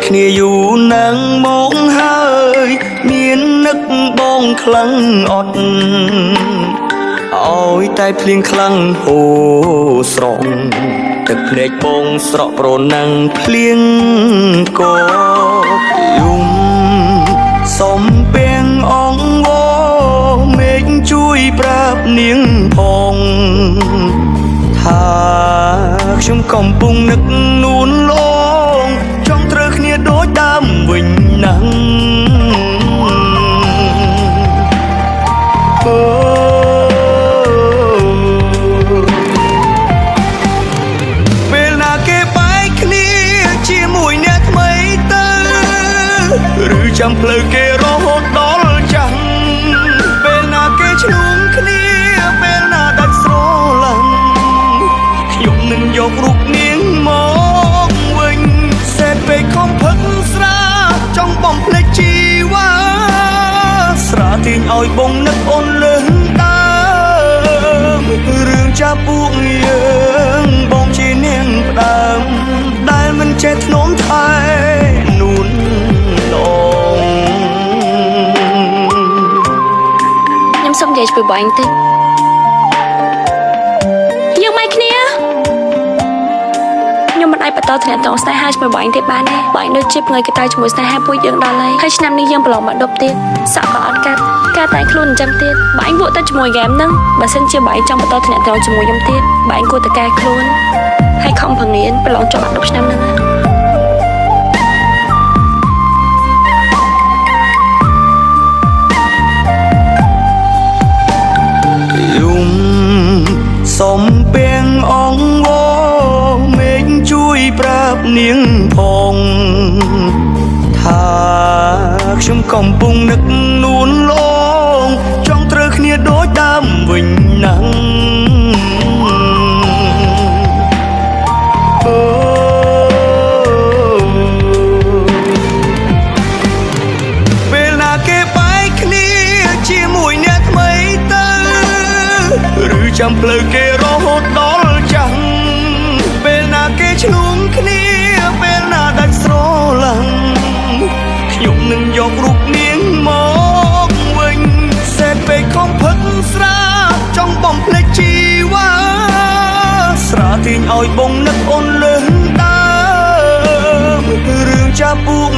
គ្នាយូរណាស់មកហើយមាននឹកបងខ្លាំងអត់ឲ្យតែភ្លៀងខ្លាំងហូរស្រង់ទឹកភ្នែកបងស្រក់ប្រណាំងភ្លៀងក៏យំសំពេងអងវមេឃជួយប្រាប់នាងផងថាខ្ញុំកំពុងនឹកនួនលងចង់ត្រូវគ្នាដូចដើមវិញណាស់ពេលណាគេបែកគ្នាជាមួយអ្នកថ្មីទៅឬចាំផ្លូវគេរហូតដល់ចាស់ពេលណាគេឆ្លងគ្នាពេលណាដាច់ស្រឡាញ់ខ្ញុំនឹងយករូបនាងមកវិញសេតពេកខំផឹកស្រាចង់បំភ្លេចជីវ៉ាស្រាទាញឲ្យបងនឹកអូនលើសដើមរឿងចាប់ពួកយើងបងជានាងផ្ដើមដែលមិនចេះធ្នមថែនួនឡងខ្ញុំសុំនិយាយជាមួយបងបន្តិចយើងមិនគ្នាខ្ញុំមិនអាចបន្តទំនាក់ទំនងស្នេហាជាមួយបងទេបានទេបងដូចជាផ្ងើយកតៅជាមួយស្នេហាពួកយើងដល់ហើយឆ្នាំនេះយើងប្រឡងមក10ទៀតសក់ក៏អត់កាត់ការតែខ្លួនអញ្ចឹងទៀតបងពួកទៅជាមួយហ្គេមហ្នឹងបើសិនជាបងចង់បន្តទំនាក់ទំនងជាមួយខ្ញុំទៀតបងគួរតែកែខ្លួនហើយខំប្រឹងរៀនប្រឡងចប់10ឆ្នាំហ្នឹងសំពេងអងវមេឃជួយប្រាប់នាងផងថាខ្ញុំកំពុងនឹកនួនលងចង់ត្រូវគ្នាដូចដើមវិញណាស់ពេលណាគេបែកគ្នាជាមួយអ្នកថ្មីទៅឬចាំផ្លូវគេរហូតដល់ចាស់ពេលណាគេឆ្លងគ្នាពេលណាដាច់ស្រឡាញ់ខ្ញុំនឹងយករូបនាងមកវិញសេតពេកខំផឹកស្រាចង់បំភ្លេចជីវ៉ាស្រាទាញឲ្យបងនឹកអូនលើសដើមរឿងចាប់ពួក